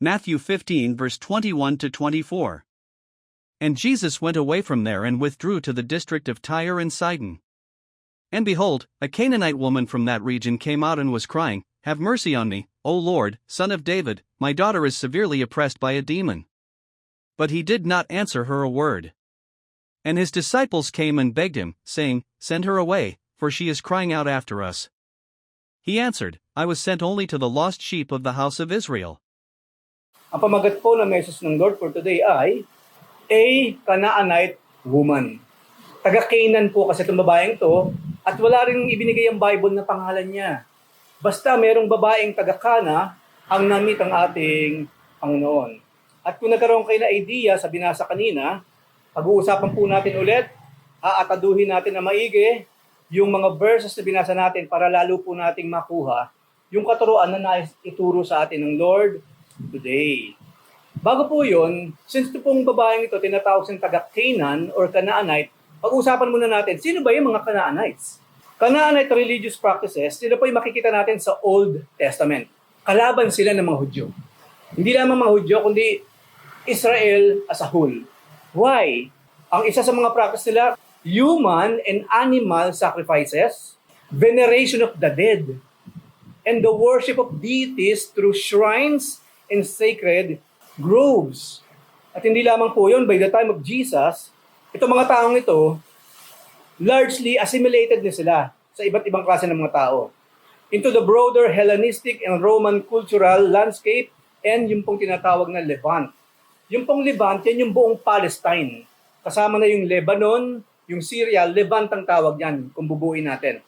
Matthew 15 verse 21 to 24. And Jesus went away from there and withdrew to the district of Tyre and Sidon. And behold, a Canaanite woman from that region came out and was crying, "Have mercy on me, O Lord, Son of David, my daughter is severely oppressed by a demon." But he did not answer her a word. And his disciples came and begged him, saying, "Send her away, for she is crying out after us." He answered, "I was sent only to the lost sheep of the house of Israel." Ang pamagat po ng message ng Lord for today ay a Canaanite woman. Taga-Canaan po kasi itong babaeng to at wala rin ibinigay ang Bible na pangalan niya. Basta merong babaeng taga-Cana ang namit ang ating Panginoon. At kung nagkaroon kayo na idea sa binasa kanina, pag-uusapan po natin ulit, aataduhin natin na maigi yung mga verses na binasa natin para lalo po nating makuha yung katuruan na nais ituro sa atin ng Lord today. Bago po yun, since ito pong babaeng ito tinatawag siyang taga-Canaan or Canaanite, pag-usapan muna natin, sino ba yung mga Canaanites? Canaanite religious practices, sila po yung makikita natin sa Old Testament. Kalaban sila ng mga Hudyo. Hindi lamang mga Hudyo, kundi Israel as a whole. Why? Ang isa sa mga practice nila, human and animal sacrifices, veneration of the dead, and the worship of deities through shrines and sacred groves. At hindi lamang po yun, by the time of Jesus, itong mga taong ito, largely assimilated na sila sa iba't ibang klase ng mga tao into the broader Hellenistic and Roman cultural landscape and yung pong tinatawag na Levant. Yung pong Levant, yan yung buong Palestine. Kasama na yung Lebanon, yung Syria, Levant ang tawag yan kung bubuin natin.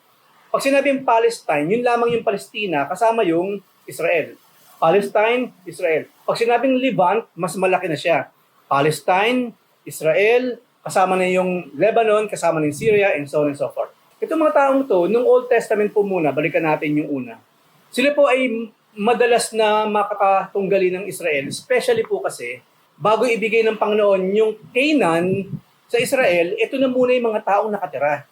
Pag sinabing Palestine, yun lamang yung Palestina kasama yung Israel. Palestine, Israel. Pag sinabing Levant, mas malaki na siya. Palestine, Israel, kasama na yung Lebanon, kasama na yung Syria, and so on and so forth. Itong mga taong to, nung Old Testament po muna, balikan natin yung una. Sila po ay madalas na makakatunggali ng Israel, especially po kasi, bago ibigay ng Panginoon yung Canaan sa Israel, ito na muna yung mga taong nakatira.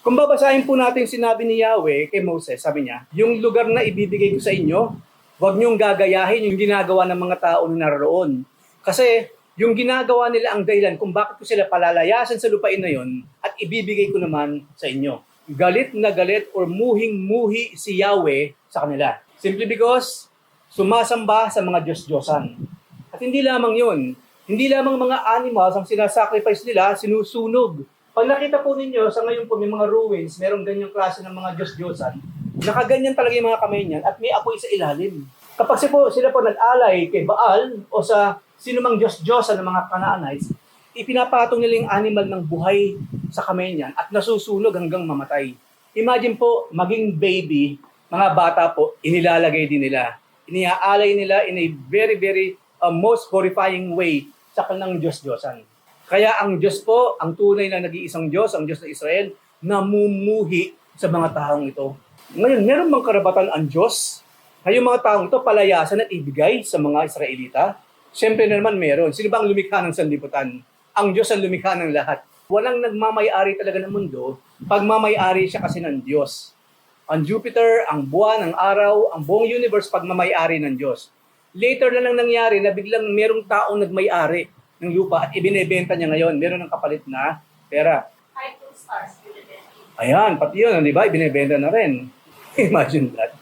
Kung babasahin po natin sinabi ni Yahweh kay Moses, sabi niya, yung lugar na ibibigay ko sa inyo, huwag niyong gagayahin yung ginagawa ng mga tao na naroon. Kasi yung ginagawa nila ang dahilan kung bakit ko sila palalayasan sa lupain na yon at ibibigay ko naman sa inyo. Galit na galit or muhing-muhi si Yahweh sa kanila. Simply because sumasamba sa mga Diyos-Diyosan. At hindi lamang yun. Hindi lamang mga animals ang sinasacrifice nila, sinusunog. Pag nakita po ninyo, sa ngayon po may mga ruins, merong ganyang klase ng mga Diyos-Diyosan. Nakaganyan talaga yung mga kamay niyan at may apoy sa ilalim. Kapag sila po nag-alay kay Baal o sa sinumang Diyos-Diyosan ng mga Canaanites, ipinapatong nila yung animal ng buhay sa kamay niyan at nasusunog hanggang mamatay. Imagine po, maging baby, mga bata po, inilalagay din nila. Iniaalay nila in a very, very most horrifying way sa kanilang Diyos-Diyosan. Kaya ang Diyos po, ang tunay na nag-iisang Diyos, ang Diyos ng Israel, namumuhi sa mga taong ito. Ngayon, meron bang karapatan ang Diyos? Kayong mga taong ito, palayasan at ibigay sa mga Israelita? Siyempre naman meron. Sino ba ang lumikha ng sanlibutan? Ang Diyos ang lumikha ng lahat. Walang nagmamay-ari talaga ng mundo, pagmamay-ari siya kasi ng Diyos. Ang Jupiter, ang buwan, ang araw, ang buong universe, pagmamay-ari ng Diyos. Later na lang nangyari na biglang merong taong nagmay-ari ng lupa at ibinebenta niya ngayon. Meron ng kapalit na pera. Stars, binibenta. Ayan, pati yun, di ba? Ibinebenta na rin. Imagine that.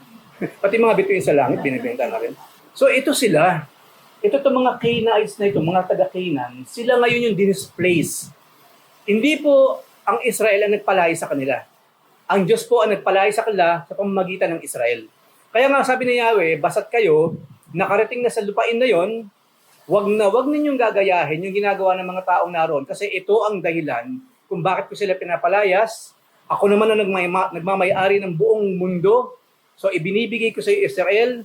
Pati mga bituin sa langit, binibenta na rin. So ito sila. Ito itong mga Canaanites na ito, mga taga-Canaan, sila ngayon yung displace. Hindi po ang Israel ang nagpalaya sa kanila. Ang Diyos po ang nagpalaya sa kanila sa pamamagitan ng Israel. Kaya nga sabi ni Yahweh, basta't kayo, nakarating na sa lupain na yon, wag ninyong gagayahin yung ginagawa ng mga taong naroon kasi ito ang dahilan kung bakit ko sila pinapalayas. Ako naman ang nagmamay-ari ng buong mundo. So ibinibigay ko sa Israel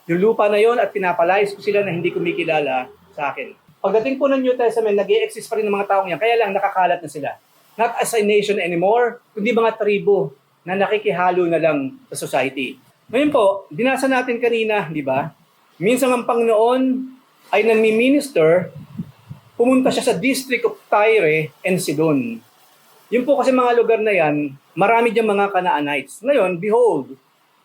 yung lupa na yon at pinapalayas ko sila na hindi kumikilala sa akin. Pagdating po ng New Testament, nag-i-exist pa rin ng mga taong yan, kaya lang nakakalat na sila. Not as a nation anymore, kundi mga tribo na nakikihalo na lang sa society. Ngayon po, binasa natin kanina, di ba? Minsan ang Panginoon ay nami-minister, pumunta siya sa district of Tyre and Sidon. Yun po kasi mga lugar na yan, marami diyang mga Canaanites. Ngayon, behold,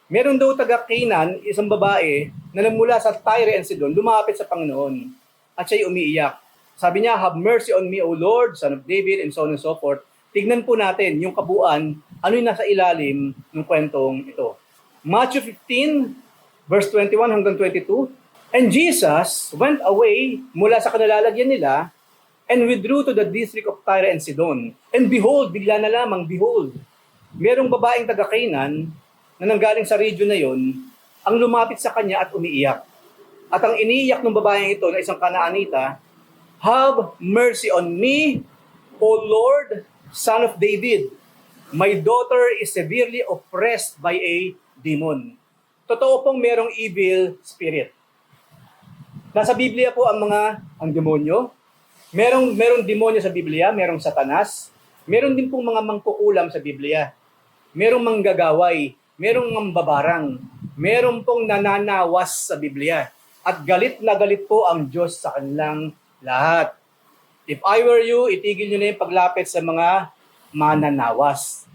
Meron daw taga Canaan, isang babae, na nagmula sa Tyre and Sidon, lumapit sa Panginoon. At siya'y umiiyak. Sabi niya, "Have mercy on me, O Lord, Son of David," and so on and so forth. Tignan po natin yung kabuuan, ano yung nasa ilalim ng kwentong ito. Matthew 15, verse 21 hanggang 22. "And Jesus went away mula sa kanalalagyan nila and withdrew to the district of Tyre and Sidon. And behold, bigla na lamang, behold, merong babaeng taga Canaan na nanggaling sa region na yon, ang lumapit sa kanya at umiiyak. At ang iniiyak ng babaeng ito na isang Kanaanita, "Have mercy on me, O Lord, Son of David. My daughter is severely oppressed by a demon." Totoo pong merong evil spirit. Nasa Biblia po ang demonyo. Merong demonyo sa Biblia, merong Satanas. Meron din pong mga mangkukulam sa Biblia. Merong manggagaway, merong mambabarang, meron pong nananawas sa Biblia. At galit na galit po ang Diyos sa kanilang lahat. If I were you, itigil nyo na yung paglapit sa mga mananawas.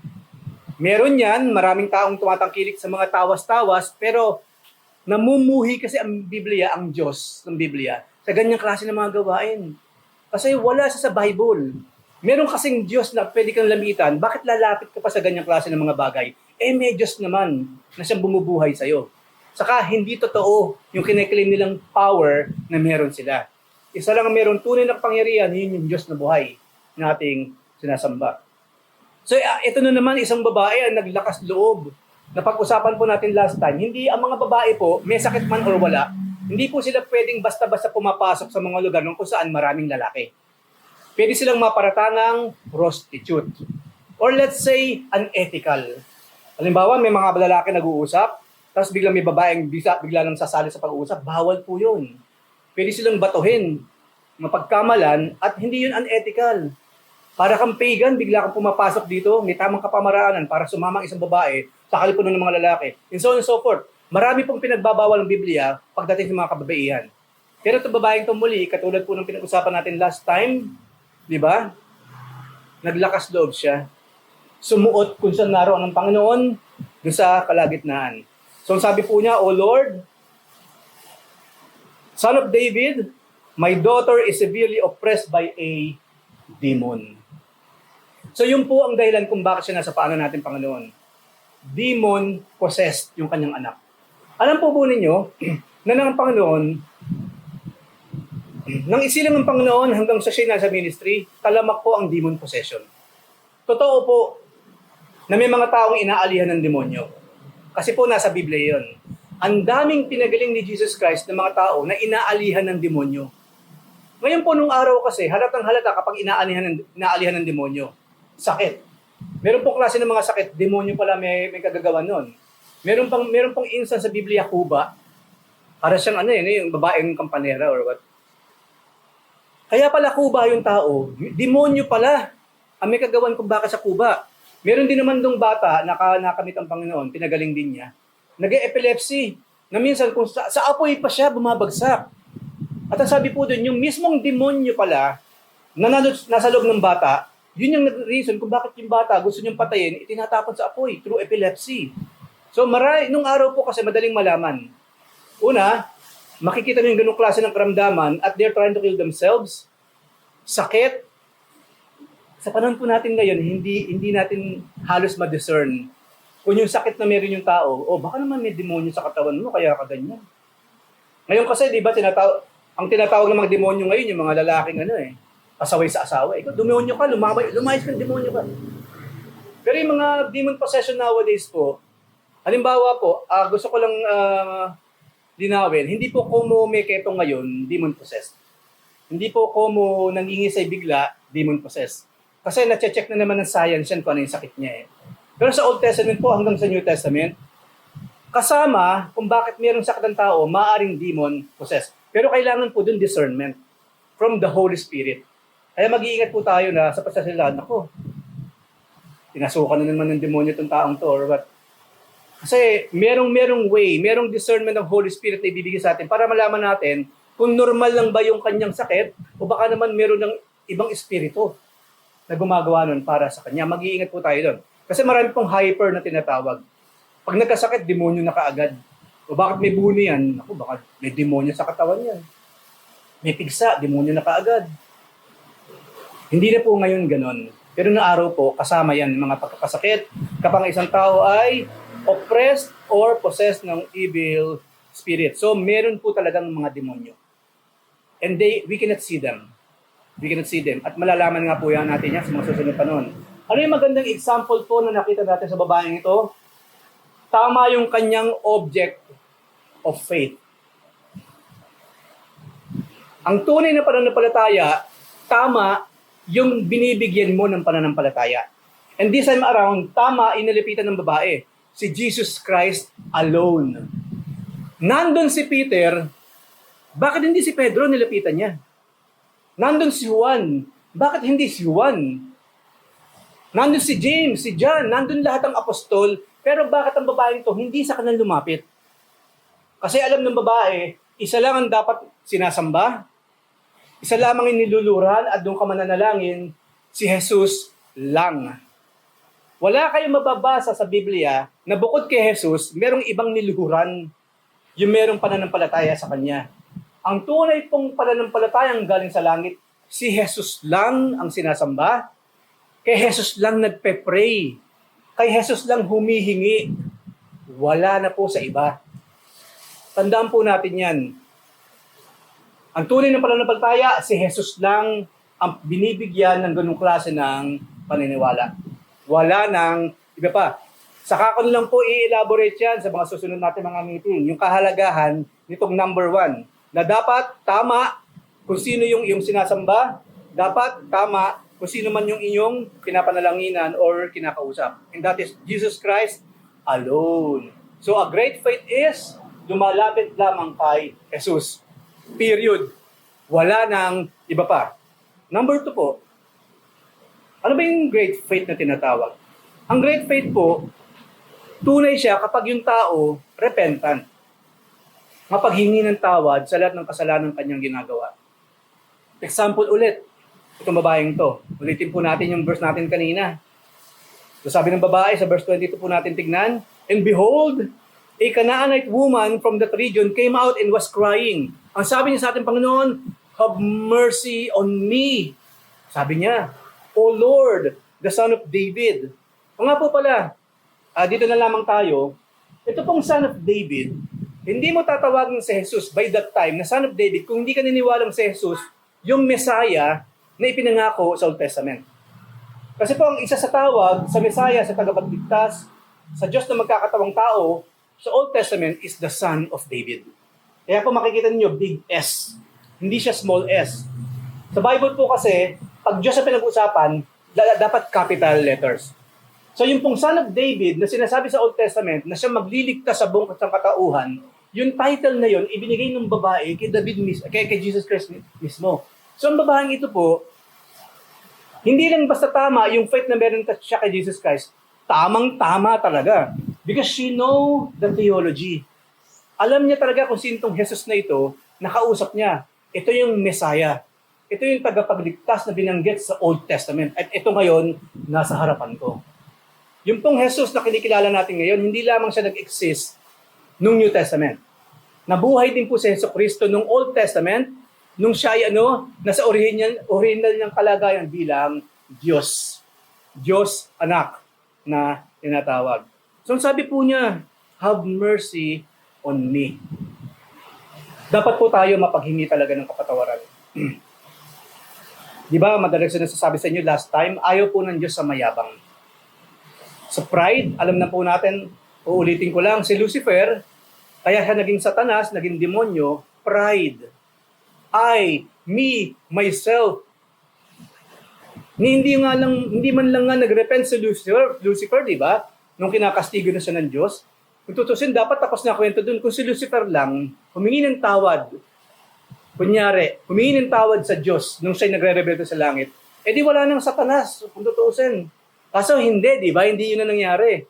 Meron yan, maraming taong tumatangkilik sa mga tawas-tawas, pero namumuhi kasi ang Biblia, ang Diyos ng Biblia, sa ganyang klase ng mga gawain. Kasi wala siya sa Bible. Meron kasing Diyos na pwede kang lamitan, bakit lalapit ka pa sa ganyang klase ng mga bagay? May Diyos naman na siyang bumubuhay sa'yo. Saka hindi totoo yung kiniklaim nilang power na meron sila. Isa lang ang meron tunay na kapangyarihan, yun yung Diyos na buhay na ating sinasamba. So ito na naman isang babae ang naglakas loob. Napag-usapan po natin last time, hindi ang mga babae po, may sakit man or wala, hindi po sila pwedeng basta-basta pumapasok sa mga lugar kung saan maraming lalaki. Pwede silang maparatangang prostitute. Or let's say, unethical. Halimbawa, may mga lalaki nag-uusap, tapos biglang may babaeng bigla nang sasali sa pag-uusap, bawal po yun. Pwede silang batuhin, mapagkamalan, at hindi yun unethical. Para kang pagan, bigla kang pumapasok dito, may tamang kapamaraanan para sumama ang isang babae sa kalipunan ng mga lalaki. And so on and so forth. Marami pong pinagbabawal ng Biblia pagdating sa mga kababaihan. Pero ito babaeng ito muli, katulad po ng pinag-usapan natin last time, di ba? Naglakas loob siya. Sumuot kung saan naroon ng Panginoon doon sa kalagitnaan. So sabi po niya, "O Lord, Son of David, my daughter is severely oppressed by a demon." So yun po ang dahilan kung bakit siya nasa paanan natin, Panginoon. Demon-possessed yung kanyang anak. Alam po ninyo na ng Panginoon, nang isilang ng Panginoon hanggang sa siya nasa ministry, talamak po ang demon possession. Totoo po na may mga taong inaalihan ng demonyo. Kasi po nasa Biblia yun. Ang daming pinagaling ni Jesus Christ ng mga tao na inaalihan ng demonyo. Ngayon po nung araw kasi, halatang halata kapag inaalihan ng demonyo. Sakit. Meron pong klase ng mga sakit, demonyo pala may kagagawan nun. Meron pong instance sa Biblia, kuba. Para siyang yung babaeng kampanera or what. Kaya pala kuba yung tao, demonyo pala ang may kagawan kung bakit sa kuba. Meron din naman dong bata na nakamit ang Panginoon, pinagaling din niya. Nag-epilepsy, na minsan kung sa apoy pa siya bumabagsak. At ang sabi po doon, yung mismong demonyo pala, na nasa loob ng bata, yun yung reason kung bakit yung bata gusto niyang patayin, itinatapon sa apoy through epilepsy. So nung araw po kasi madaling malaman. Una, makikita niyo yung ganung klase ng karamdaman at they're trying to kill themselves. Sakit. Sa panahon po natin ngayon, hindi natin halos ma-discern kung yung sakit na meron yung tao, baka naman may demonyo sa katawan mo, kaya ka ganyan. Ngayon kasi, di ba, ang tinatawag ng mga demonyo ngayon, yung mga lalaking pasaway sa asawa. Ikaw, demonyo ka, lumayas ka, demonyo ka. Pero yung mga demon possession nowadays po, halimbawa po, gusto ko lang linawin, hindi po como may ketong ngayon, demon possessed. Hindi po como nangingisay bigla, demon possessed. Kasi na-check na naman ng science yan kung ano yung sakit niya . Pero sa Old Testament po hanggang sa New Testament, kasama kung bakit mayroong sakit ng tao, maaaring demon possessed. Pero kailangan po dun discernment from the Holy Spirit. Kaya mag-iingat po tayo na sa pagsasilahan, ako, tinasukan na naman ng demonyo itong taong to or what. Kasi merong way, merong discernment ng Holy Spirit na ibibigay sa atin para malaman natin kung normal lang ba yung kanyang sakit o baka naman meron ng ibang espiritu na gumagawa nun para sa kanya. Mag-iingat po tayo doon. Kasi marami pong hyper na tinatawag. Pag nagkasakit, demonyo na kaagad. O bakit may buni yan? Ako, baka may demonyo sa katawan yan. May pigsa, demonyo na kaagad. Hindi na po ngayon ganon. Pero na araw po, kasama yan mga pagkakasakit kapag isang tao ay oppressed or possessed ng evil spirit. So, meron po talagang mga demonyo. And we cannot see them. We cannot see them. At malalaman nga po yan natin yan sa mga susunod pa noon. Ano yung magandang example po na nakita natin sa babaeng ito? Tama yung kanyang object of faith. Ang tunay na pananampalataya, tama yung binibigyan mo ng pananampalataya. And this time around, tama inalapitan ng babae. Si Jesus Christ alone. Nandun si Peter, bakit hindi si Pedro nilapitan niya? Nandun si Juan, bakit hindi si Juan? Nandun si James, si John, nandun lahat ang apostol, pero bakit ang babaeng to hindi sa kanila lumapit? Kasi alam ng babae, isa lang ang dapat sinasamba, isa lamang ang niluluran at doon ka mananalangin, si Jesus lang. Wala kayong mababasa sa Biblia na bukod kay Jesus, merong ibang niluhuran yung merong pananampalataya sa Kanya. Ang tunay pong pananampalatayang galing sa langit, si Jesus lang ang sinasamba, kay Jesus lang nagpe-pray, kay Jesus lang humihingi, wala na po sa iba. Tandaan po natin yan. Ang tunay ng pananampalataya, si Jesus lang ang binibigyan ng ganung klase ng paniniwala. Wala nang iba pa. Saka ko lang po i-elaborate yan sa mga susunod natin mga meeting. Yung kahalagahan nitong number 1, na dapat tama kung sino yung iyong sinasamba, dapat tama kung sino man yung inyong pinapanalanginan or kinakausap. And that is Jesus Christ alone. So a great faith is lumalapit lamang kay Jesus. Period. Wala nang iba pa. Number 2 po, ano ba yung great faith na tinatawag? Ang great faith po, tunay siya kapag yung tao repentant. Mapaghingi ng tawad sa lahat ng kasalanan kanyang ginagawa. Example ulit, itong babaeng to. Ulitin po natin yung verse natin kanina. So sabi ng babae sa verse 22 po natin tignan, and behold, a Canaanite woman from that region came out and was crying. Ang sabi niya sa ating Panginoon, have mercy on me. Sabi niya, O Lord, the Son of David. O nga po pala, dito na lamang tayo, ito pong Son of David, hindi mo tatawagin si Jesus by that time na Son of David kung hindi ka niniwalang si Jesus yung Messiah na ipinangako sa Old Testament. Kasi po ang isa sa tawag sa Messiah, sa tagapagligtas, sa Diyos na magkakatawang tao, sa Old Testament is the Son of David. Kaya po makikita niyo big S. Hindi siya small s. Sa Bible po kasi, pag Diyos na pinag-usapan, dapat capital letters. So yung pong Son of David na sinasabi sa Old Testament na siya magliligtas sa buong katauhan, yung title na yon ibinigay ng babae kay David kay Jesus Christ mismo. So ang babaeng ito po, hindi lang basta tama yung faith na meron siya kay Jesus Christ, tamang-tama talaga. Because she know the theology. Alam niya talaga kung sino tong Jesus na ito, nakausap niya. Ito yung Messiah. Ito yung tagapagligtas na binanggit sa Old Testament. At ito ngayon, nasa harapan ko. Yung pong Jesus na kinikilala natin ngayon, hindi lamang siya nag-exist nung New Testament. Nabuhay din po si Jesu Cristo nung Old Testament, nung siya ay nasa original niyang kalagayan bilang Diyos. Diyos anak na tinatawag. So sabi po niya, have mercy on me. Dapat po tayo mapaghingi talaga ng kapatawaran. Di ba, madalas na nasasabi sa inyo last time, ayaw po ng Diyos sa mayabang. Sa pride, alam na po natin, uulitin ko lang, si Lucifer, kaya siya naging satanas, naging demonyo, pride. I, me, myself. Hindi man lang nga nagrepent si Lucifer, di ba? Nung kinakastigo na siya ng Diyos. Kung tutusin, dapat tapos na kwento dun. Kung si Lucifer lang, humingi ng tawad. Kunyari, humingi ng tawad sa Diyos nung siya'y nagre-rebelde sa langit. Eh di wala nang satanas, kung tutusin. Kaso hindi, di ba? Hindi yun na nangyari.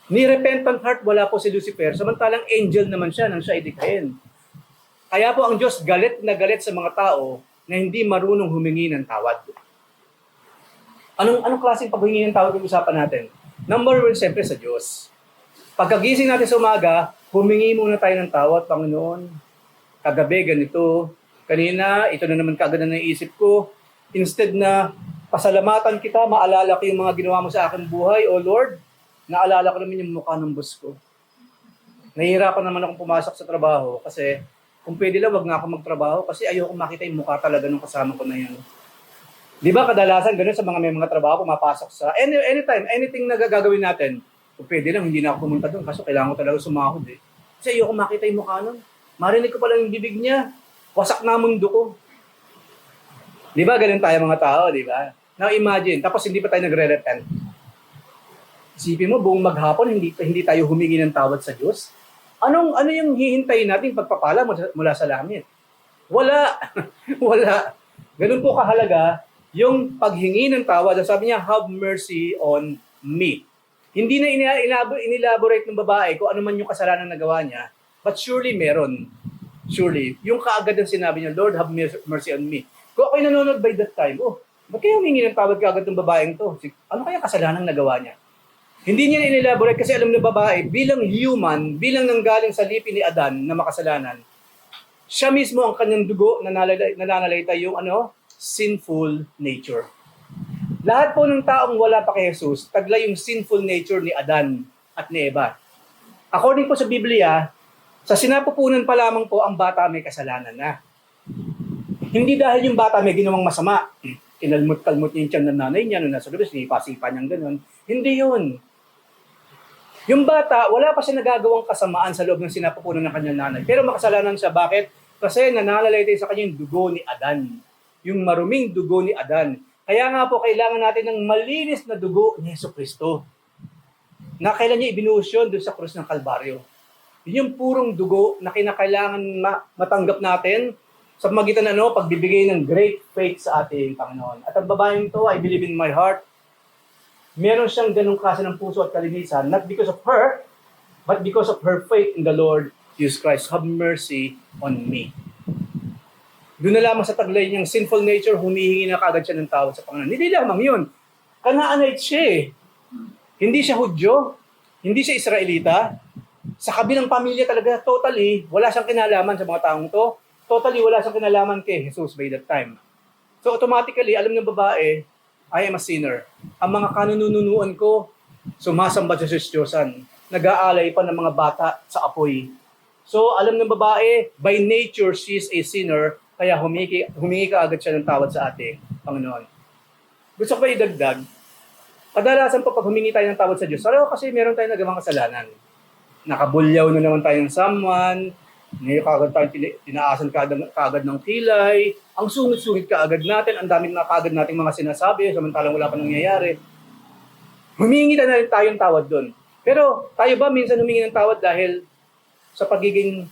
Ni repentant heart, wala po si Lucifer. Samantalang angel naman siya nang siya idikahin. Kaya po ang Diyos galit na galit sa mga tao na hindi marunong humingi ng tawad. Anong klaseng paghingi ng tawad ang usapan natin? Number 1, siyempre sa Diyos. Pagkagising natin sa umaga, humingi muna tayo ng tawad, Panginoon. Kagabi, ganito. Kanina, ito na naman kaagad na naisip ko. Instead na pasalamatan kita, maalala ko yung mga ginawa mo sa aking buhay, O Lord, naalala ko naman yung mukha ng boss ko. Nahihirapan naman akong pumasok sa trabaho kasi kung pwede lang, wag na ako magtrabaho kasi ayoko makita yung mukha talaga ng kasama ko na yan. Di ba kadalasan ganun sa mga may mga trabaho, pumapasok sa anytime, anything na gagawin natin, kung pwede lang, hindi na ako pumunta doon kaso kailangan ko talaga sumahod eh. Kasi ayoko makita yung mukha nun. Marinig ko pa lang yung bibig niya, wasak na mundo ko. Di ba ganun tayo mga tao, di ba? Now imagine, tapos hindi pa tayo nagre-repent. Isipin mo, buong maghapon, hindi tayo humingi ng tawad sa Diyos. Ano yung hihintayin natin pagpapala mula sa langit? Wala. Wala. Ganun po kahalaga yung paghingi ng tawad. Sabi niya, have mercy on me. Hindi na inelaborate ng babae kung ano man yung kasalanan na nagawa niya, but surely meron. Surely. Yung kaagad ang sinabi niya, Lord, have mercy on me. Kung ako'y nanonood by that time, ba't kaya humingi ng tawad kaagad ng babaeng to? Ano kaya kasalanan nagawa niya? Hindi niya na-elaborate kasi alam ng babae, bilang human, bilang nanggaling sa lipi ni Adan na makasalanan, siya mismo ang kanyang dugo na nananalaytay yung sinful nature. Lahat po ng taong wala pa kay Jesus, taglay yung sinful nature ni Adan at ni Eva. According po sa Biblia, sa sinapupunan pa lamang po ang bata may kasalanan na. Hindi dahil yung bata may ginawang masama, kinalmot-kalmot niya yung tiyan ng nanay niya, nung nasa lubos, sinipasipa niyang gano'n. Hindi yun. Yung bata, wala pa siya nagagawang kasamaan sa loob ng sinapupunan ng kanyang nanay. Pero makasalanan siya. Bakit? Kasi nananalaytay sa kanya yung dugo ni Adan. Yung maruming dugo ni Adan. Kaya nga po, kailangan natin ng malinis na dugo ni Jesucristo. Na kailan niya ibinuhos yun doon sa krus ng Kalbaryo. Yun yung purong dugo na kinakailangan matanggap natin sa magitan ng pagbibigay ng great faith sa ating Panginoon. At ang babaeng to, I believe in my heart, meron siyang ganung klase ng puso at kalinisan, not because of her, but because of her faith in the Lord Jesus Christ. Have mercy on me. Doon na lamang sa taglay niyang sinful nature, humihingi na kaagad siya ng tawad sa Panginoon. Hindi lamang yun. Kanaanite siya eh. Hindi siya Hudyo, hindi siya Israelita. Sa kabilang pamilya talaga, totally, wala siyang kinalaman sa mga taong to. Totally, wala siyang kinalaman kay Jesus by that time. So automatically, alam ng babae, I am a sinner. Ang mga kanununuan ko, sumasamba sa Diyosan. Nag-aalay pa ng mga bata sa apoy. So alam ng babae, by nature, she is a sinner, kaya humingi ka agad siya ng tawad sa ating Panginoon. Gusto ko pa idagdag, kadalasan po pag humingi tayo ng tawad sa Diyos, kasi meron tayong nagawang kasalanan. Nakabulyaw na naman tayo ng someone, ngayon kaagad tayo tinaasan kaagad ng kilay, ang sungit-sungit kaagad natin, ang dami na kaagad nating mga sinasabi, samantalang wala pa nangyayari. Humingi na rin tayong tawad doon. Pero tayo ba minsan humingi ng tawad dahil sa pagiging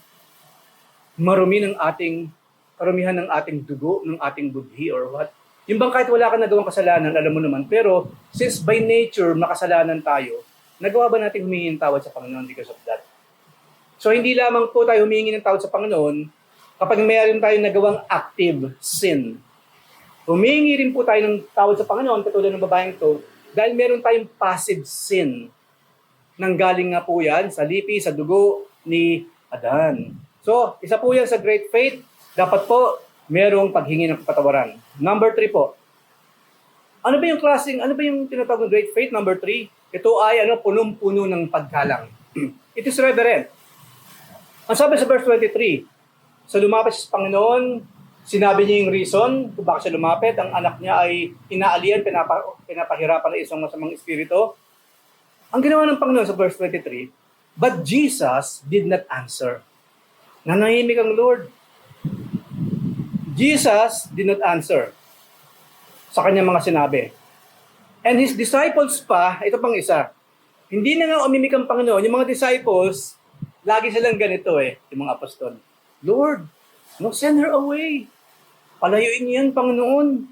karumihan ng ating dugo, ng ating budhi or what? Yung bang kahit wala ka nagawang kasalanan, alam mo naman, pero since by nature makasalanan tayo, nagawa ba natin humingi ng tawad sa Panginoon because of that? So hindi lamang po tayo humingi ng tawad sa Panginoon kapag mayroon tayong nagawang active sin. Humingi rin po tayo ng tawad sa Panginoon katulad ng babaeng to dahil meron tayong passive sin. Nanggaling nga po yan sa lipi, sa dugo ni Adan. So, isa po yan sa great faith. Dapat po merong paghingi ng kapatawaran. Number 3 po. Ano ba yung tinatawag ng great faith? Number 3, ito ay punong-puno ng paggalang. It is reverent. Ang sabi sa verse 23, so lumapit siya sa Panginoon, sinabi niya yung reason kung bakit siya lumapit. Ang anak niya ay inaalian, pinapahirapan ng isang masamang espiritu. Ang ginawa ng Panginoon sa verse 23, but Jesus did not answer. Nanahimik ang Lord. Jesus did not answer sa kanyang mga sinabi. And his disciples pa, ito pang isa, hindi na nga umimik ang Panginoon. Yung mga disciples, lagi silang ganito yung mga apostol. Lord, send her away. Palayuin yan, Panginoon.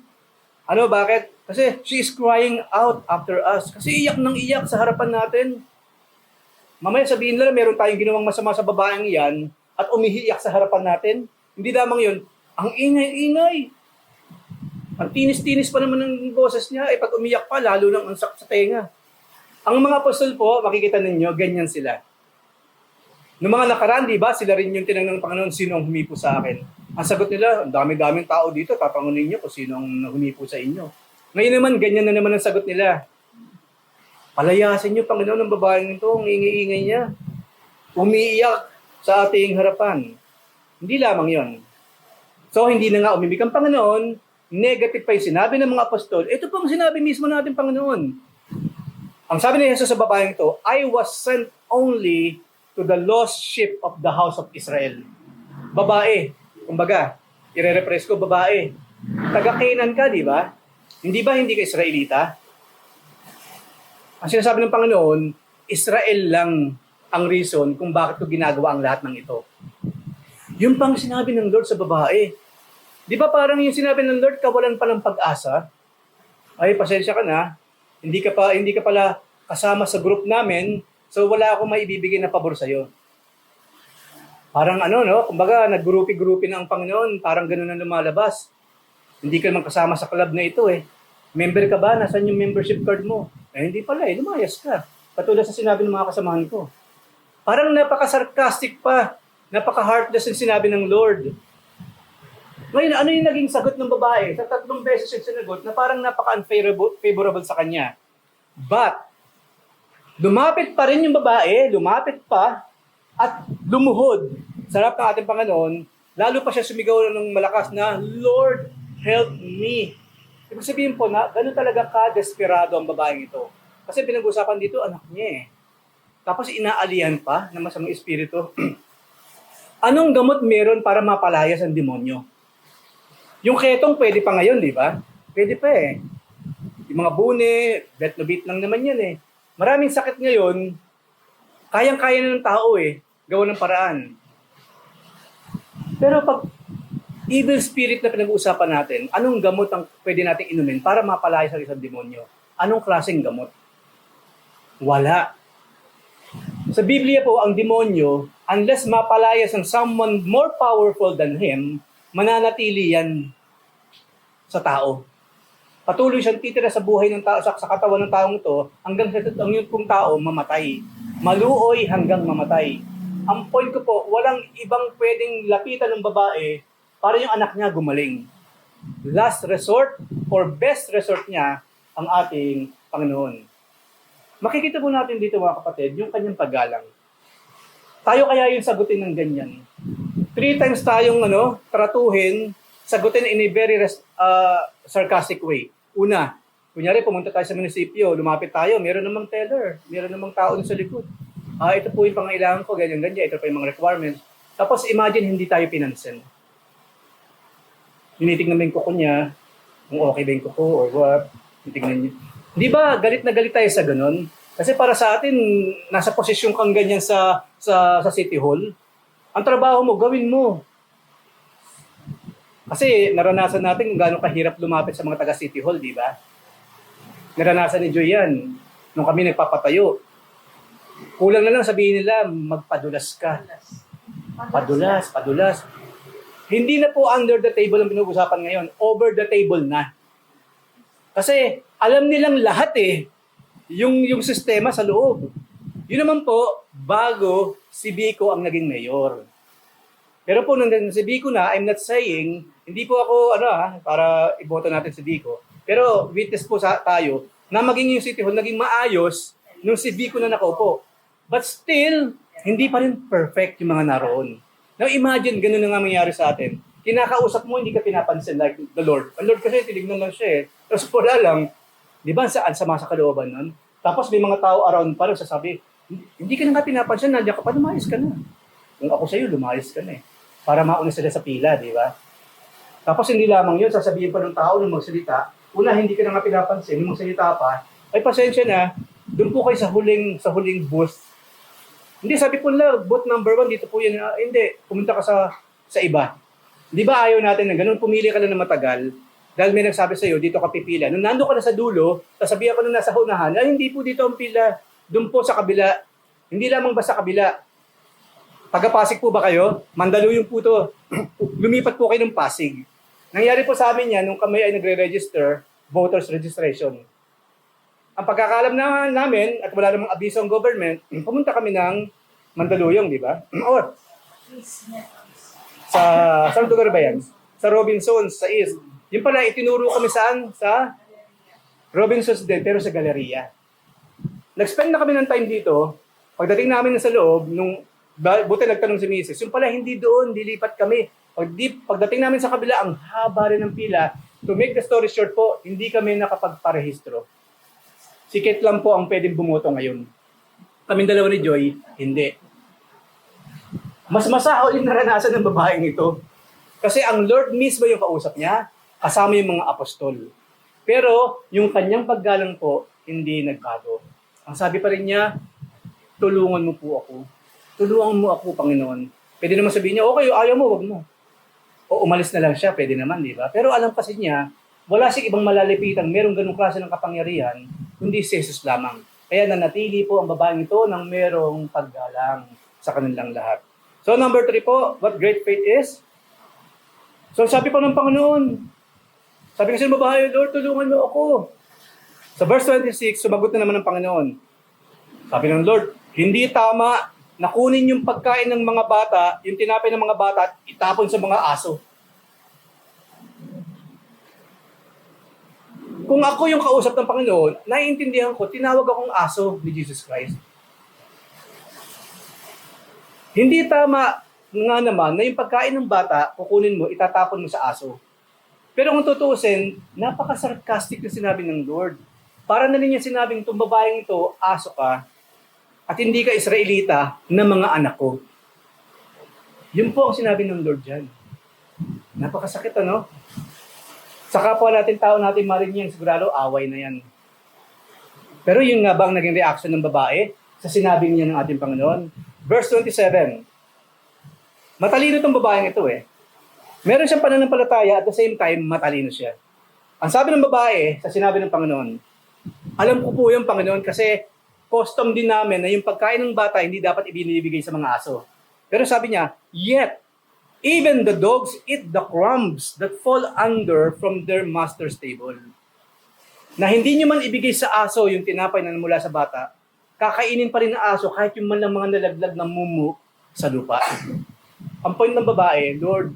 Bakit? Kasi she is crying out after us. Kasi iyak ng iyak sa harapan natin. Mamaya sabihin nila, meron tayong ginawang masama sa babaeng yan at umiiyak sa harapan natin. Hindi lamang yun, ang ingay-ingay. Ang tinis-tinis pa naman ng boses niya, pag umiyak pa, lalo nang ang sakit sa tenga. Ang mga apostol po, makikita ninyo, ganyan sila. Noong mga nakaraan, di ba, sila rin yung tinanong ng Panginoon, sino ang humipo sa akin? Ang sagot nila, ang dami-daming tao dito, tatangunin niyo kung sino ang humipo sa inyo. Ngayon naman, ganyan na naman ang sagot nila. Palayasin niyo, Panginoon, ng babaeng ito, ang ingay-ingay niya. Umiiyak sa ating harapan. Hindi lamang yon. So, hindi na nga umibig ang Panginoon, negative pa yung sinabi ng mga apostol. Ito pong sinabi mismo natin, Panginoon. Ang sabi ni Jesus sa babaeng ito, I was sent only to the lost sheep of the house of Israel. Babae. Kumbaga, ire-repress ko, babae. Taga-Canaan ka, di ba? Hindi ba hindi ka Israelita? Ang sinasabi ng Panginoon, Israel lang ang reason kung bakit ko ginagawa ang lahat ng ito. Yung pang sinabi ng Lord sa babae. Di ba parang yung sinabi ng Lord, kawalan pa ng pag-asa? Ay, pasensya ka na. Hindi ka pala kasama sa group namin, so wala akong maibibigay na pabor sa'yo. Parang kumbaga nag-grupi-grupi na ang Panginoon, parang gano'n na lumalabas. Hindi ka naman kasama sa club na ito eh. Member ka ba? Nasaan yung membership card mo? Eh hindi pala eh, lumayas ka. Katulad sa sinabi ng mga kasamahan ko. Parang napaka-sarcastic pa, napaka-heartless yung sinabi ng Lord. Ngayon, ano yung naging sagot ng babae? Sa 3 beses yung sinagot na parang napaka-unfavorable sa kanya. But, lumapit pa rin yung babae, lumapit pa, at lumuhod sa harap ng ating Panginoon, lalo pa siya sumigaw ng malakas na, Lord, help me. Ibig sabihin po na, gano'n talaga ka-desperado ang babaeng ito. Kasi pinag-usapan dito, anak niya eh. Tapos inaalihan pa ng masamang espiritu. Anong gamot meron para mapalayas ang demonyo? Yung ketong pwede pa ngayon, di ba? Pwede pa eh. Yung mga bune, bet-no-beat lang naman yan eh. Maraming sakit ngayon, kayang-kaya na ng tao eh, gawa ng paraan. Pero pag evil spirit na pinag-uusapan natin, anong gamot ang pwede nating inumin para mapalaya sa isang demonyo? Anong klaseng gamot? Wala. Sa Biblia po, ang demonyo, unless mapalayas ng someone more powerful than him, mananatili yan sa tao. Patuloy siyang titira sa buhay ng tao, sa katawan ng taong ito, hanggang sa ang yun pong tao mamatay. Maluoy hanggang mamatay. Ang point ko po, walang ibang pwedeng lapitan ng babae para yung anak niya gumaling. Last resort or best resort niya ang ating Panginoon. Makikita po natin dito mga kapatid, yung kanyang paggalang. Tayo kaya yung sagutin ng ganyan. 3 times tayong tratuhin, sagutin in a very sarcastic way. Una, kunyari pumunta tayo sa munisipyo, lumapit tayo, meron namang teller, meron namang tao sa likod. Ito po yung pangailangan ko, ganyan-ganyan, ito pa yung mga requirements. Tapos imagine hindi tayo pinansin. Tinitingnan mo yung kuko niya, kung okay ba yung kuko or what, tinitingnan niya. Di ba galit na galit tayo sa ganun? Kasi para sa atin, nasa posisyon kang ganyan sa City Hall. Ang trabaho mo, gawin mo. Kasi naranasan natin kung gaano kahirap lumapit sa mga taga City Hall, di ba? Naranasan ni Joy yan nung kami nagpapatayo. Kulang na lang sabihin nila, magpadulas ka. Padulas. Hindi na po under the table ang pinag-usapan ngayon. Over the table na. Kasi alam nilang lahat yung sistema sa loob. Yun naman po, bago si Biko ang naging mayor. Pero po nung si Biko na, I'm not saying, hindi po ako, para iboto natin si Biko. Pero witness po tayo, na maging yung City Hall, naging maayos nung si Biko na nakaupo. But still, hindi pa rin perfect yung mga naroon. Now imagine, ganun na nga mangyari sa atin. Kinakausap mo, hindi ka pinapansin like the Lord. Ang Lord kasi, tinignan lang siya eh. Tapos wala lang, di ba, saan sama sa kalooban nun? Tapos may mga tao around pa rin sasabi, hindi ka na nga pinapansin, nandiyan ka pa, lumayas ka na. Kung ako sa'yo, lumayas ka na eh. Para mauna sila sa pila, di ba? Tapos hindi lamang yun, sasabihin pa ng tao nung magsalita, una, hindi ka na nga pinapansin, nung magsalita pa, ay pasensya na, doon po kayo sa huling booth. Hindi, sabi po nila, booth number 1, dito po yan. Hindi, pumunta ka sa iba. Di ba ayaw natin na ganun, pumili ka na ng matagal, dahil may nagsabi sa'yo, dito ka pipila. Nung nando ka na sa dulo, sasabihan ko nung nasa unahan, hindi po dito ang pila, doon po sa kabila. Hindi lamang ba sa kabila? Taga-Pasig po ba kayo? Mandaluyong po to. Lumipat po kayo ng Pasig. Nangyari po sa amin yan, nung kami ay nagre-register, voters registration. Ang pagkakalam namin, at wala namang abiso ang government, pumunta kami ng Mandaluyong, di ba? Or saan lugar ba yan? Sa Robinsons, sa East. Yung pala, itinuro kami saan? Sa Robinsons din, pero sa Galleria. Nag-spend na kami ng time dito. Pagdating namin sa loob, buti nagtanong si Mrs. Yung pala, hindi doon, dilipat kami. Pagdating namin sa kabila, ang haba rin ng pila. To make the story short po, hindi kami nakapagparehistro. Si Kate lang po ang pwedeng bumoto ngayon. Kaming dalawa ni Joy, hindi. Mas masahaw yung naranasan ng babaeng ito. Kasi ang Lord mismo yung kausap niya, kasama yung mga apostol. Pero yung kanyang paggalang po, hindi nagbago. Ang sabi pa rin niya, tulungan mo po ako. Tulungan mo ako, Panginoon. Pwede naman sabihin niya, okay, ayaw mo, wag mo. O umalis na lang siya, pwede naman, di ba? Pero alam kasi niya, wala siyang ibang malalapitan, merong ganung klase ng kapangyarihan, kundi si Jesus lamang. Kaya nanatili po ang babaeng ito ng merong paggalang sa kanilang lahat. So number 3 po, what great faith is? So sabi po ng Panginoon, sabi kasi ng babae, Lord, tulungan mo ako. Sa verse 26, sumagot na naman ng Panginoon. Sabi ng Lord, hindi tama na kunin yung pagkain ng mga bata, yung tinapay ng mga bata, at itapon sa mga aso. Kung ako yung kausap ng Panginoon, naiintindihan ko, tinawag akong aso ni Jesus Christ. Hindi tama nga naman na yung pagkain ng bata, kukunin mo, itatapon mo sa aso. Pero kung tutuusin, napaka-sarcastic na sinabi ng Lord. Para na rin niya sinabing, itong babaeng ito, aso ka, at hindi ka Israelita na mga anak ko. Yun po ang sinabi ng Lord dyan. Napakasakit, ano? Sa kapwa natin, tao natin, marinig yan, sigurado, away na yan. Pero yun nga ba ang naging reaction ng babae sa sinabi niya ng ating Panginoon? Verse 27. Matalino itong babaeng ito eh. Meron siyang pananampalataya at the same time, matalino siya. Ang sabi ng babae sa sinabi ng Panginoon, alam ko po yung Panginoon kasi custom din namin na yung pagkain ng bata hindi dapat ibinibigay sa mga aso. Pero sabi niya, yet, even the dogs eat the crumbs that fall under from their master's table. Na hindi niyo man ibigay sa aso yung tinapay na mula sa bata, kakainin pa rin ng aso kahit yung man lang mga nalaglag ng mumu sa lupa. Ang point ng babae, Lord,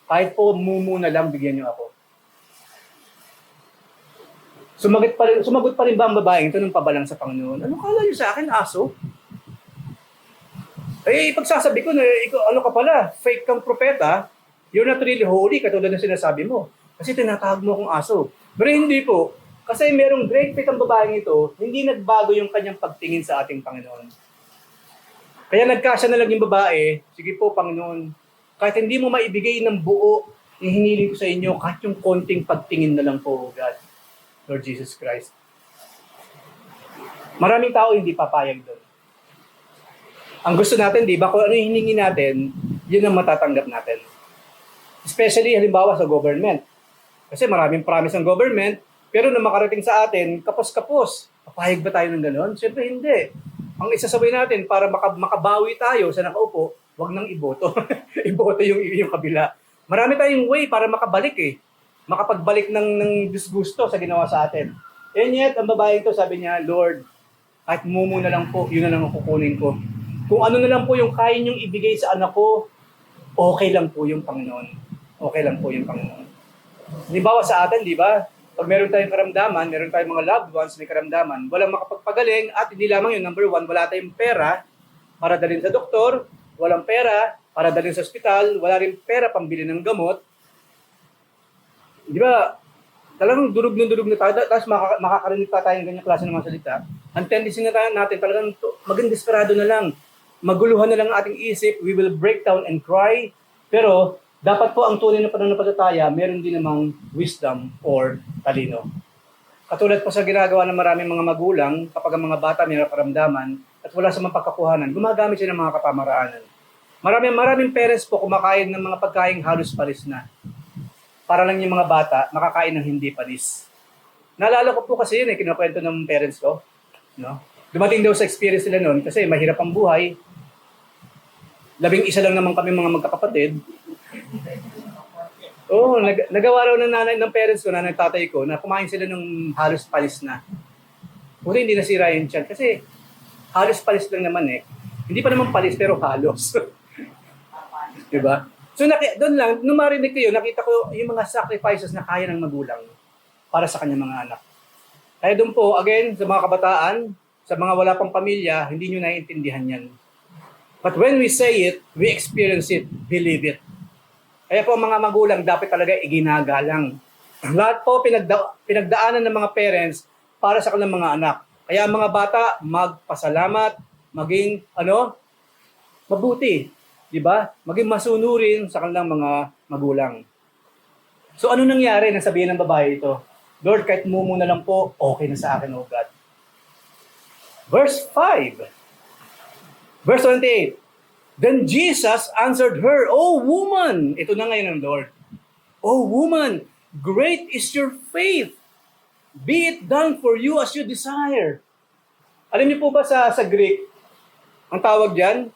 kahit po mumu na lang, bigyan niyo ako. Sumagot pa rin ba ang babaeng ito nung pabalang sa Panginoon? Ano kala niyo sa akin, aso? Eh, pagsasabi ko na, ano ka pala, fake kang propeta, you're not really holy, katulad na sinasabi mo. Kasi tinatawag mo akong aso. Pero hindi po. Kasi merong great faith ang babaeng ito, hindi nagbago yung kanyang pagtingin sa ating Panginoon. Kaya nagkasya na lang yung babae, sige po, Panginoon, kahit hindi mo maibigay ng buo, ihiniling ko sa inyo, kahit yung konting pagtingin na lang po, God. Lord Jesus Christ. Maraming tao hindi papayag doon. Ang gusto natin, di ba, kung ano yung hiningi natin, yun ang matatanggap natin. Especially, halimbawa, sa government. Kasi maraming promise ng government, pero na makarating sa atin, kapos-kapos. Papayag ba tayo ng gano'n? Siyempre, hindi. Ang isasabay natin, para makabawi tayo sa nakaupo, wag nang iboto. Iboto yung kabila. Marami tayong way para makabalik eh. Makapagbalik ng disgusto sa ginawa sa atin. And yet, ang babae ito, sabi niya, Lord, kahit mumu na lang po, yun na lang ang kukunin ko. Kung ano na lang po yung kaya niyong ibigay sa anak ko, okay lang po yung Panginoon. Okay lang po yung Panginoon. Halimbawa sa atin, di ba? Pag meron tayong karamdaman, meron tayong mga loved ones, may karamdaman, walang makapagpagaling at hindi lamang yun, number 1, wala tayong pera para dalhin sa doktor, walang pera para dalhin sa ospital, wala rin pera pambili ng gamot. Di ba, talagang durug na tayo, tapos makakarinig pa tayong ganyang klase ng mga salita. Ang tendency na natin, talagang maging desperado na lang. Maguluhan na lang ang ating isip, we will break down and cry. Pero, dapat po ang tunay na pananampalataya, meron din namang wisdom or talino. Katulad po sa ginagawa ng maraming mga magulang, kapag ang mga bata may karamdaman at wala sa mga pagkakuhanan, gumagamit sila ng mga kapamaraanan. Maraming parents po kumakain ng mga pagkain halos palis na. Para lang yung mga bata makakain ng hindi panis. Naalala ko po kasi yun kinukwento ng parents ko. No? Dumating daw sa experience nila noon kasi mahirap ang buhay. 11 lang naman kami mga magkakapatid. Oo, nagawa raw ng parents ko, nanay tatay ko, na kumain sila ng halos palis na. Buti hindi nasira yung tiyan kasi halos palis lang naman eh. Hindi pa naman palis, pero halos. Diba? So doon lang, nung marinig ko yun, nakita ko yung mga sacrifices na kaya ng magulang para sa kanyang mga anak. Kaya doon po, again, sa mga kabataan, sa mga wala pang pamilya, hindi nyo naiintindihan yan. But when we say it, we experience it, believe it. Kaya po mga magulang dapat talaga iginagalang. Lahat po pinagdaanan ng mga parents para sa kanilang mga anak. Kaya ang mga bata, magpasalamat, maging mabuti. Di ba? Maging masunurin sa kanilang mga magulang. So ano nangyari nang sabihin ng babae ito? Lord, kahit mumu na lang po, okay na sa akin, O God. Verse 5. Verse 28. Then Jesus answered her, O woman! Ito na ngayon ang Lord. O woman, great is your faith. Be it done for you as you desire. Alam niyo po ba sa Greek, ang tawag diyan,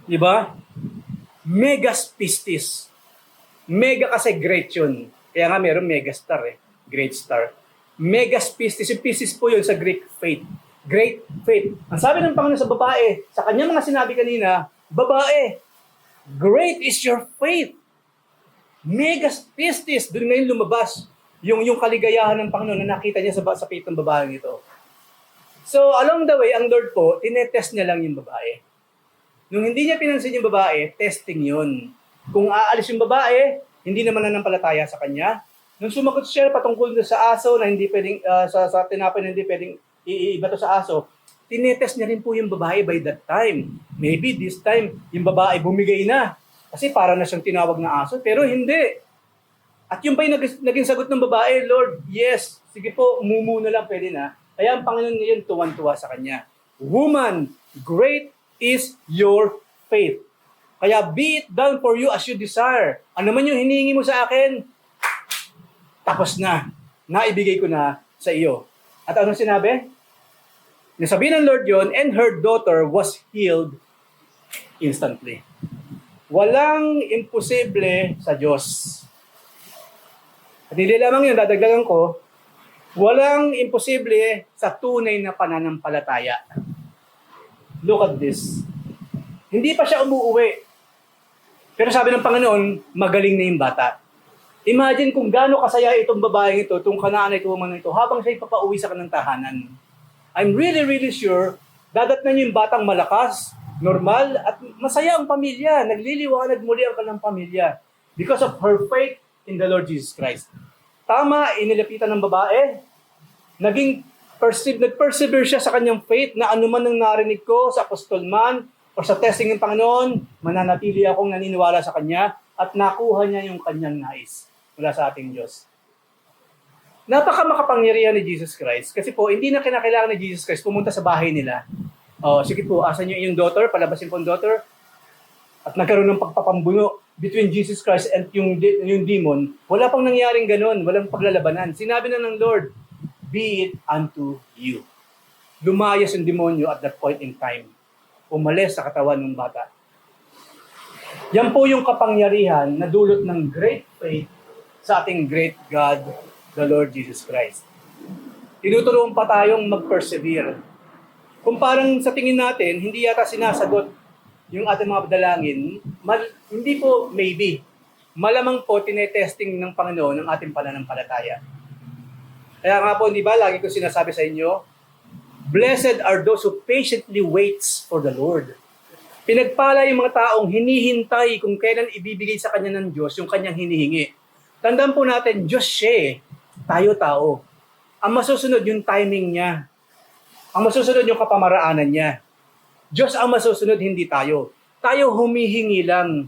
di ba? Megas pistis. Mega kasi great yun. Kaya nga meron megastar Great star. Megas pistis. Yung pistis po yun sa Greek faith. Great faith. Ang sabi ng Panginoon sa babae, sa kanya mga sinabi kanina, babae, great is your faith. Megas pistis. Doon ngayon lumabas yung kaligayahan ng Panginoon na nakita niya sa faith ng babaeng ito. So along the way, ang Lord po, tinetest niya lang yung babae. Nung hindi niya pinansin yung babae, testing yun. Kung aalis yung babae, hindi naman nananampalataya sa kanya. Nung sumagot siya patungkol sa aso na hindi pwedeng, sa tinapay na hindi pwedeng iiba to sa aso, tinetest niya rin po yung babae by that time. Maybe this time, yung babae bumigay na. Kasi para na siyang tinawag na aso, pero hindi. At yung pa yung naging sagot ng babae, Lord, yes, sige po, mumu na lang, pwede na. Kaya ang Panginoon ngayon tuwan-tuwa sa kanya. Woman, great is your faith. Kaya be it done for you as you desire. Ano man yung hinihingi mo sa akin, tapos na. Naibigay ko na sa iyo. At anong sinabi? Nasabi ng Lord yon, and her daughter was healed instantly. Walang imposible sa Diyos. At hindi lamang yun, dadagdagan ko, walang imposible sa tunay na pananampalataya. Look at this. Hindi pa siya umuuwi. Pero sabi ng Panginoon, magaling na yung bata. Imagine kung gaano kasaya itong babaeng ito, itong Kanaanite woman ito, habang siya ipapauwi sa kanyang tahanan. I'm really, really sure, dadatnan niyo yung batang malakas, normal, at masaya ang pamilya. Nagliliwanag muli ang kanyang pamilya because of her faith in the Lord Jesus Christ. Tama, inilapitan ng babae, nag-persevere siya sa kanyang faith na anuman ang narinig ko sa apostol man o sa testing ng Panginoon, mananatili akong naniniwala sa Kanya at nakuha niya yung kanyang nais mula sa ating Diyos. Napaka-makapangyarihan ni Jesus Christ kasi po, hindi na kinakailangan ni Jesus Christ pumunta sa bahay nila. Sige po, asan niyo yung daughter? Palabasin po yung daughter. At nagkaroon ng pagpapambuno between Jesus Christ and yung demon. Wala pang nangyaring ganun, walang paglalabanan. Sinabi na ng Lord, be it unto you. Lumayas yung demonyo at that point in time. Umalis sa katawan ng bata. Yan po yung kapangyarihan na dulot ng great faith sa ating great God, the Lord Jesus Christ. Tinuturuan pa tayong mag-persevere. Kung parang sa tingin natin, hindi yata sinasagot yung ating mga dalangin, hindi po maybe. Malamang po tinetesting ng Panginoon ang ating pananampalataya. Kaya nga po, di ba, lagi ko sinasabi sa inyo, blessed are those who patiently waits for the Lord. Pinagpala yung mga taong hinihintay kung kailan ibibigay sa kanya ng Diyos yung kanyang hinihingi. Tandaan po natin, Diyos siya tayo tao. Ang masusunod yung timing niya. Ang masusunod yung kapamaraanan niya. Diyos ang masusunod, hindi tayo. Tayo humihingi lang.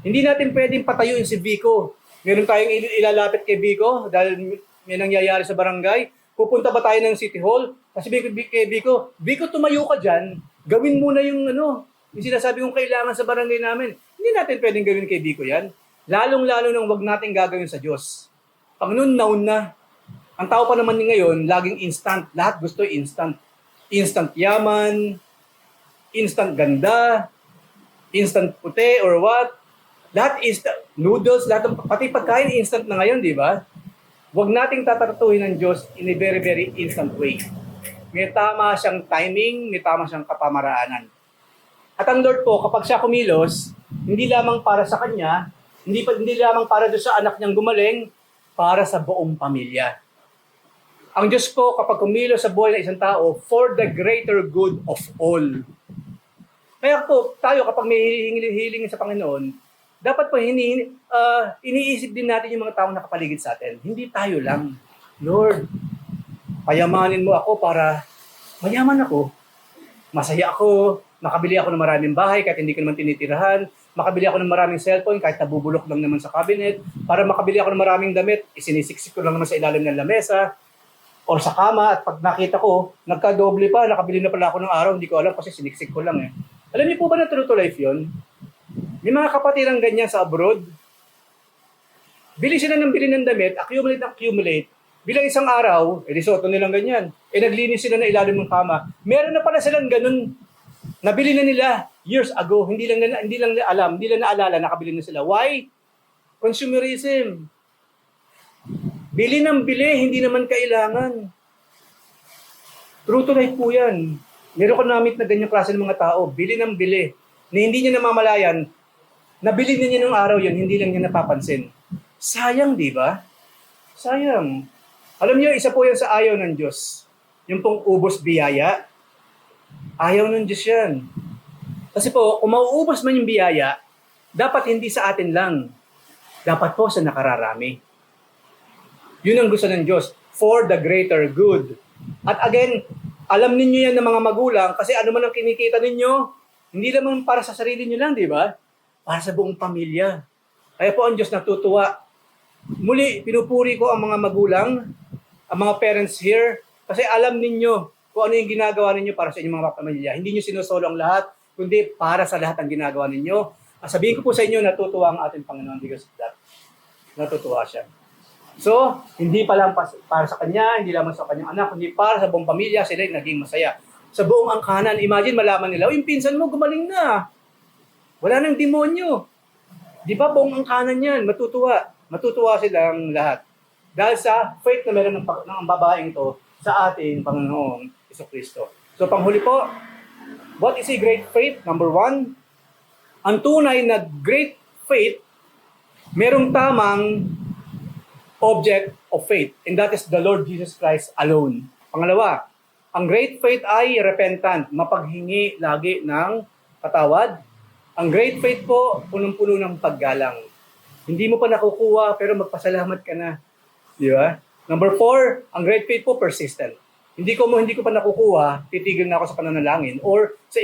Hindi natin pwedeng patayuin si Vico. Meron tayong ilalapit kay Vico dahil may nangyayari sa barangay. Pupunta ba tayo ng City Hall? Kasi kay Vico, tumayo ka dyan, gawin muna yung yung sinasabi kong kailangan sa barangay namin. Hindi natin pwedeng gawin kay Vico yan. Lalong-lalo nang wag natin gagawin sa Diyos. Panginoon, naun na. Ang tao pa naman ngayon, laging instant. Lahat gusto instant. Instant yaman, instant ganda, instant puti or what. Lahat instant. Noodles, lahat, pati pagkain instant na ngayon, di ba? Huwag nating tataratuhin ng Diyos in a very, very instant way. May tama siyang timing, may tama siyang kapamaraanan. At ang Lord po, kapag siya kumilos, hindi lamang para sa kanya, hindi lamang para doon sa anak niyang gumaling, para sa buong pamilya. Ang Diyos po, kapag kumilos sa buhay ng isang tao, for the greater good of all. Kaya po, tayo kapag may hiling sa Panginoon, dapat po iniisip din natin yung mga taong nakapaligid sa atin. Hindi tayo lang. Lord, payamanin mo ako para mayaman ako. Masaya ako, makabili ako ng maraming bahay kahit hindi ko naman tinitirahan, makabili ako ng maraming cellphone kahit nabubulok lang naman sa cabinet, para makabili ako ng maraming damit, isinisiksik ko lang naman sa ilalim ng lamesa, or sa kama, at pag nakita ko, nagka-doble pa, nakabili na pala ako ng araw, hindi ko alam kasi siniksik ko lang eh. Alam niyo po ba na true to life yun? May mga kapatid ang ganyan sa abroad. Bili sila ng bili ng damit, accumulate. Bilang isang araw, risoto nilang ganyan. Naglinis sila na ilalim ng kama. Meron na pala silang ganun. Nabili na nila years ago. Hindi lang alam, hindi lang naalala, nakabili na sila. Why? Consumerism. Bili ng bili, hindi naman kailangan. True to life po yan. Meron ko namit na ganyang klase ng mga tao. Bili ng bili. Na hindi niya namamalayan, nabili niya nung araw yun, hindi lang niya napapansin. Sayang, di ba? Sayang. Alam niyo, isa po yan sa ayaw ng Diyos. Yung pong ubos biyaya. Ayaw ng Diyos yan. Kasi po, kung mauubos man yung biyaya, dapat hindi sa atin lang. Dapat po sa nakararami. Yun ang gusto ng Diyos. For the greater good. At again, alam ninyo yan ng mga magulang kasi ano man ang kinikita ninyo, hindi naman para sa sarili nyo lang, di ba? Para sa buong pamilya. Kaya po ang Diyos natutuwa. Muli, pinupuri ko ang mga magulang, ang mga parents here, kasi alam ninyo kung ano yung ginagawa ninyo para sa inyong mga pamilya. Hindi nyo sinusolo ang lahat, kundi para sa lahat ang ginagawa ninyo. Sabihin ko po sa inyo, natutuwa ang ating Panginoon because of that. Natutuwa siya. So, hindi pa lang para sa kanya, hindi lamang sa kanyang anak, kundi para sa buong pamilya, sila ay naging masaya. Sa buong angkanan, imagine malaman nila, yung pinsan mo gumaling na. Wala nang demonyo. Di ba buong angkanan yan, matutuwa. Matutuwa silang lahat. Dahil sa faith na meron ng babaeng ito sa ating Panginoong Jesucristo. So, panghuli po, what is a great faith? Number 1, ang tunay na great faith, merong tamang object of faith, and that is the Lord Jesus Christ alone. Pangalawa, ang great faith ay repentant, mapaghingi lagi ng patawad. Ang great faith po, punong-puno ng paggalang. Hindi mo pa nakukuha, pero magpasalamat ka na. Di ba? Number 4, ang great faith po, persistent. Hindi ko pa nakukuha, titigil na ako sa pananalangin, or sa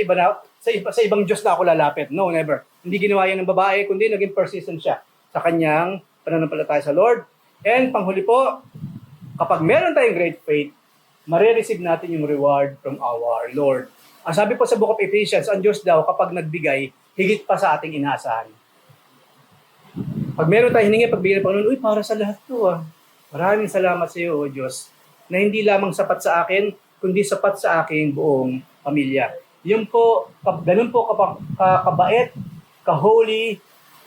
ibang Diyos na ako lalapit. No, never. Hindi ginawa yan ng babae, kundi naging persistent siya sa kanyang pananampalataya sa Lord. And panghuli po, kapag meron tayong great faith, marireceive natin yung reward from our Lord. Ang sabi po sa Book of Ephesians, ang Diyos daw kapag nagbigay, higit pa sa ating inaasahan. Pag meron tayong hiningi, pagbigay ng Panginoon, para sa lahat to Maraming salamat sa iyo, O Diyos, na hindi lamang sapat sa akin, kundi sapat sa aking buong pamilya. Yun po, ganun po kabait, ka-holy,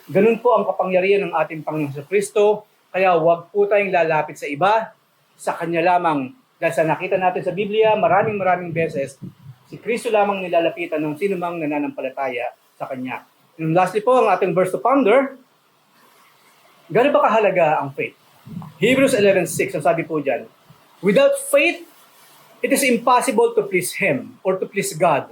ganun po ang kapangyarihan ng ating Panginoon sa Kristo. Kaya huwag po tayong lalapit sa iba, sa Kanya lamang. Dahil sa nakita natin sa Biblia, maraming beses, si Kristo lamang nilalapitan ng sinumang nananampalataya sa Kanya. And lastly po, ang ating verse to ponder, gano'n ba kahalaga ang faith? Hebrews 11:6, ang sabi po dyan, without faith, it is impossible to please Him or to please God.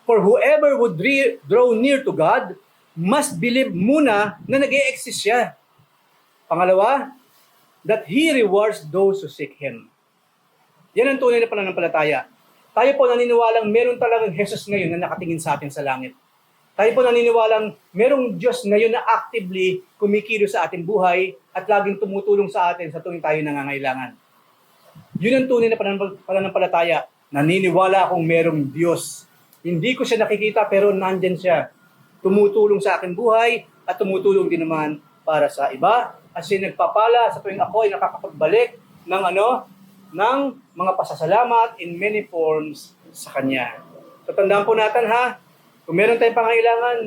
For whoever would draw near to God must believe muna na nag-e-exist siya. Pangalawa, that He rewards those who seek Him. Yan ang tunay na pananampalataya. Tayo po naniniwalang meron talagang Jesus ngayon na nakatingin sa atin sa langit. Tayo po naniniwalang merong Diyos ngayon na actively kumikilos sa ating buhay at laging tumutulong sa atin sa tuwing tayo nangangailangan. Yun ang tunay na pananampalataya. Naniniwala akong merong Diyos. Hindi ko siya nakikita pero nandyan siya. Tumutulong sa aking buhay at tumutulong din naman para sa iba. At siya nagpapala sa tuwing ako ay nakakapagbalik ng mga pasasalamat in many forms sa Kanya. So tandaan po natin kung meron tayong pangailangan,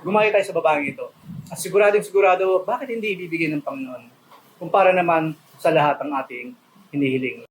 gumaya tayo sa babaeng ito. At sigurado, bakit hindi ibibigay ng Panginoon? Kumpara naman sa lahat ng ating hinihiling.